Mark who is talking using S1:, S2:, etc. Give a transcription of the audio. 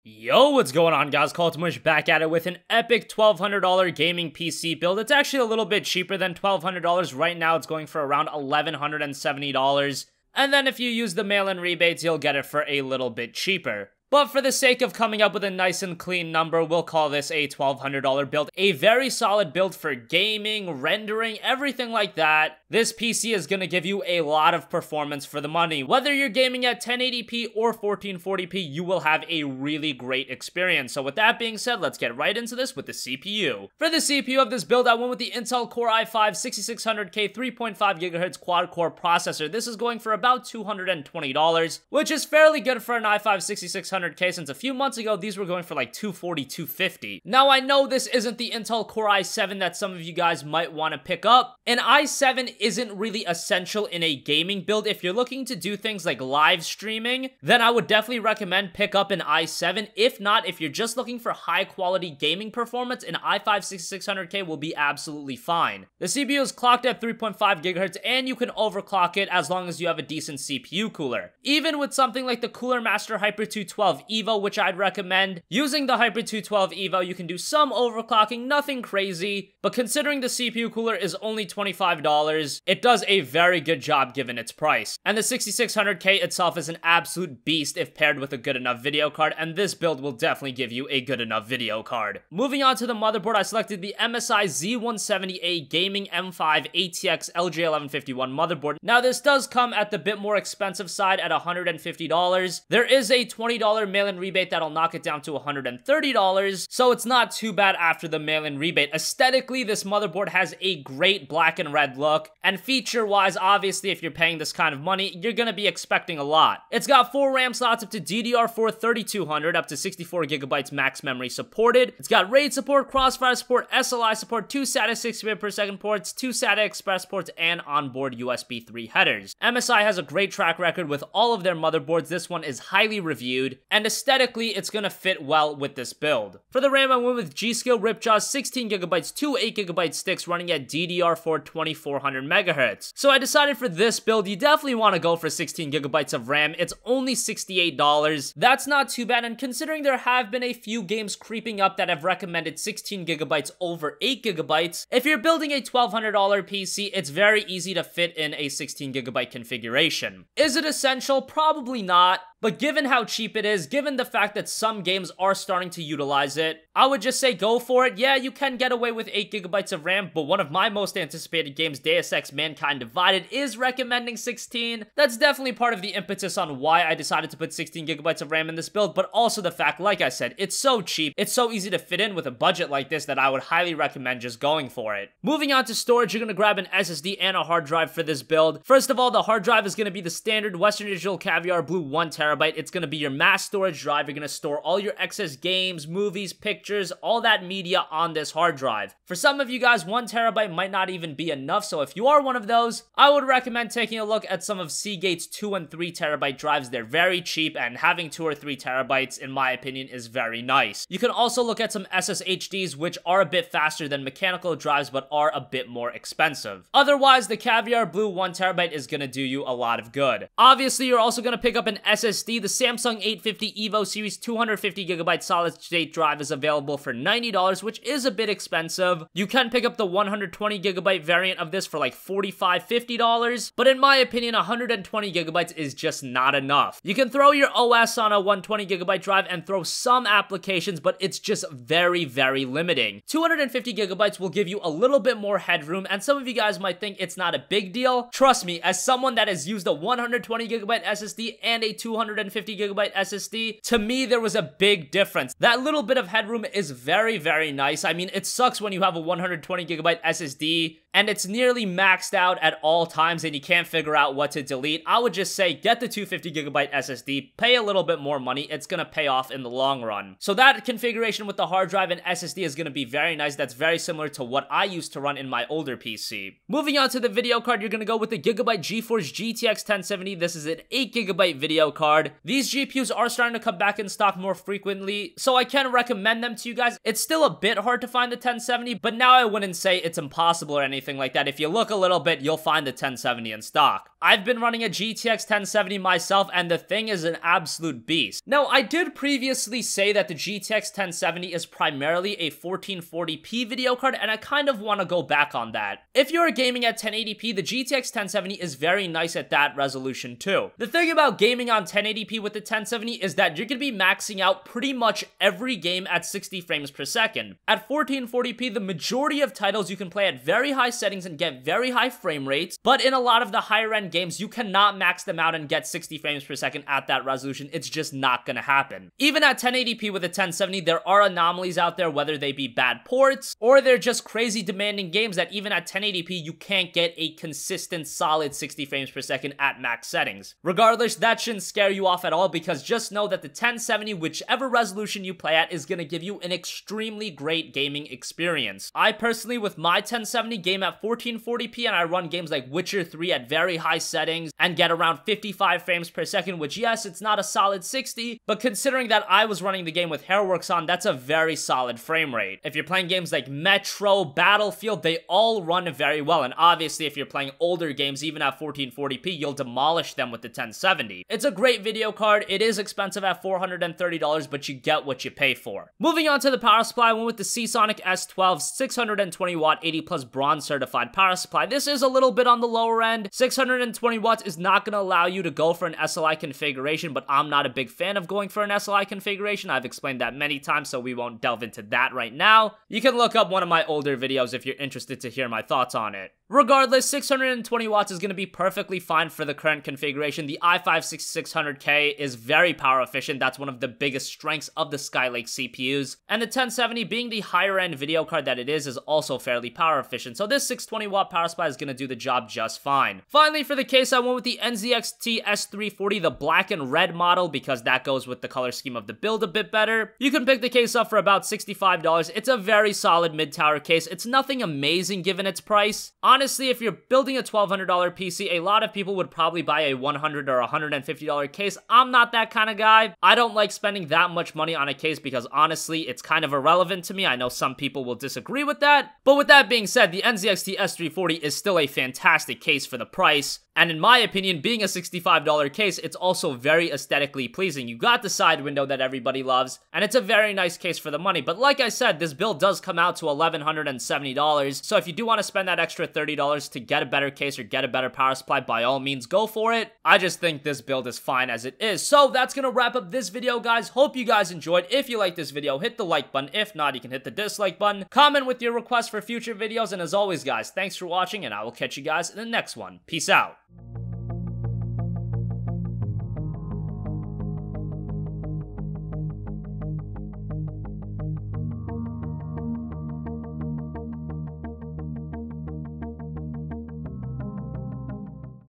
S1: Yo, what's going on guys? CultofMush back at it with an epic $1,200 gaming PC build. It's actually a little bit cheaper than $1,200. Right now it's going for around $1,170. And then if you use the mail-in rebates, you'll get it for a little bit cheaper. But for the sake of coming up with a nice and clean number, we'll call this a $1,200 build. A very solid build for gaming, rendering, everything like that. This PC is going to give you a lot of performance for the money. Whether you're gaming at 1080p or 1440p, you will have a really great experience. So with that being said, let's get right into this with the CPU. For the CPU of this build, I went with the Intel Core i5-6600K 3.5 GHz quad-core processor. This is going for about $220, which is fairly good for an i5-6600K since a few months ago, these were going for like $240, $250. Now, I know this isn't the Intel Core i7 that some of you guys might want to pick up. An i7 isn't really essential in a gaming build. If you're looking to do things like live streaming, then I would definitely recommend pick up an i7. If not, if you're just looking for high quality gaming performance, an i5-6600K will be absolutely fine. The CPU is clocked at 3.5 GHz and you can overclock it as long as you have a decent CPU cooler. Even with something like the Cooler Master Hyper 212 EVO, which I'd recommend, using the Hyper 212 EVO, you can do some overclocking, nothing crazy, but considering the CPU cooler is only $25, it does a very good job given its price. And the 6600K itself is an absolute beast if paired with a good enough video card, and this build will definitely give you a good enough video card. Moving on to the motherboard, I selected the MSI Z170A Gaming M5 ATX LJ1151 motherboard. Now this does come at the bit more expensive side at $150. There is a $20 mail-in rebate that'll knock it down to $130, so it's not too bad after the mail-in rebate. Aesthetically, this motherboard has a great black and red look, and feature-wise, obviously, if you're paying this kind of money, you're gonna be expecting a lot. It's got 4 RAM slots up to DDR4 3200, up to 64GB max memory supported. It's got RAID support, Crossfire support, SLI support, 2 SATA 60fps ports, 2 SATA Express ports, and onboard USB 3 headers. MSI has a great track record with all of their motherboards. This one is highly reviewed, and aesthetically, it's gonna fit well with this build. For the RAM, I went with G.Skill Ripjaws 16GB, 2 8GB sticks running at DDR4 2400 MHz. So I decided for this build, you definitely want to go for 16GB of RAM. It's only $68. That's not too bad, and considering there have been a few games creeping up that have recommended 16GB over 8GB, if you're building a $1,200 PC, it's very easy to fit in a 16GB configuration. Is it essential? Probably not. But given how cheap it is, given the fact that some games are starting to utilize it, I would just say go for it. Yeah, you can get away with 8GB of RAM, but one of my most anticipated games, Deus Ex Mankind Divided, is recommending 16. That's definitely part of the impetus on why I decided to put 16GB of RAM in this build, but also the fact, like I said, it's so cheap, it's so easy to fit in with a budget like this that I would highly recommend just going for it. Moving on to storage, you're going to grab an SSD and a hard drive for this build. First of all, the hard drive is going to be the standard Western Digital Caviar Blue 1TB. It's going to be your mass storage drive. You're going to store all your excess games, movies, pictures, all that media on this hard drive. For some of you guys, 1TB might not even be enough, so if you are one of those, I would recommend taking a look at some of Seagate's 2 and 3TB drives. They're very cheap, and having 2 or 3TB, in my opinion, is very nice. You can also look at some SSHDs, which are a bit faster than mechanical drives, but are a bit more expensive. Otherwise, the Caviar Blue 1TB is going to do you a lot of good. Obviously, you're also going to pick up an SSD. The Samsung 850 EVO-Series 250GB solid-state drive is available for $90, which is a bit expensive. You can pick up the 120GB variant of this for like $45, $50, but in my opinion, 120GB is just not enough. You can throw your OS on a 120GB drive and throw some applications, but it's just very, very limiting. 250GB will give you a little bit more headroom, and some of you guys might think it's not a big deal. Trust me, as someone that has used a 120GB SSD and a 250GB SSD, to me, there was a big difference. That little bit of headroom is very, very nice. I mean, it sucks when you have a 120GB SSD and it's nearly maxed out at all times and you can't figure out what to delete. I would just say get the 250GB SSD, pay a little bit more money, it's gonna pay off in the long run. So that configuration with the hard drive and SSD is gonna be very nice. That's very similar to what I used to run in my older PC. Moving on to the video card, you're gonna go with the Gigabyte GeForce GTX 1070. This is an 8GB video card. These GPUs are starting to come back in stock more frequently, so I can recommend them to you guys. It's still a bit hard to find the 1070, but now I wouldn't say it's impossible or anything like that. If you look a little bit, you'll find the 1070 in stock. I've been running a GTX 1070 myself, and the thing is an absolute beast. Now, I did previously say that the GTX 1070 is primarily a 1440p video card, and I kind of want to go back on that. If you're gaming at 1080p, the GTX 1070 is very nice at that resolution too. The thing about gaming on 1080p with the 1070 is that you're going to be maxing out pretty much every game at 60 frames per second. At 1440p, the majority of titles you can play at very high settings and get very high frame rates, but in a lot of the higher end games, you cannot max them out and get 60 frames per second at that resolution. It's just not gonna happen. Even at 1080p with a 1070, there are anomalies out there, whether they be bad ports, or they're just crazy demanding games that even at 1080p, you can't get a consistent solid 60 frames per second at max settings. Regardless, that shouldn't scare you off at all, because just know that the 1070, whichever resolution you play at, is gonna give you an extremely great gaming experience. I personally, with my 1070, game at 1440p, and I run games like Witcher 3 at very high settings and get around 55 frames per second, which yes, it's not a solid 60, but considering that I was running the game with Hairworks on, that's a very solid frame rate. If you're playing games like Metro, Battlefield, they all run very well, and obviously if you're playing older games, even at 1440p, you'll demolish them with the 1070. It's a great video card. It is expensive at $430, but you get what you pay for. Moving on to the power supply, I went with the SeaSonic S12 620 watt 80 plus bronze certified power supply. This is a little bit on the lower end. 620 watts is not going to allow you to go for an SLI configuration, but I'm not a big fan of going for an SLI configuration. I've explained that many times, so we won't delve into that right now. You can look up one of my older videos if you're interested to hear my thoughts on it. Regardless, 620 watts is going to be perfectly fine for the current configuration. The i5-6600K is very power efficient. That's one of the biggest strengths of the Skylake CPUs. And the 1070, being the higher end video card that it is also fairly power efficient. So this 620 watt power supply is going to do the job just fine. Finally, for the case, I went with the NZXT S340, the black and red model, because that goes with the color scheme of the build a bit better. You can pick the case up for about $65. It's a very solid mid-tower case. It's nothing amazing given its price. Honestly, if you're building a $1,200 PC, a lot of people would probably buy a $100 or $150 case. I'm not that kind of guy. I don't like spending that much money on a case because honestly, it's kind of irrelevant to me. I know some people will disagree with that. But with that being said, the NZXT S340 is still a fantastic case for the price. And in my opinion, being a $65 case, it's also very aesthetically pleasing. You got the side window that everybody loves, and it's a very nice case for the money. But like I said, this build does come out to $1,170. So if you do want to spend that extra $30 to get a better case or get a better power supply, by all means, go for it. I just think this build is fine as it is. So that's going to wrap up this video, guys. Hope you guys enjoyed. If you liked this video, hit the like button. If not, you can hit the dislike button. Comment with your requests for future videos. And as always, guys, thanks for watching, and I will catch you guys in the next one. Peace out.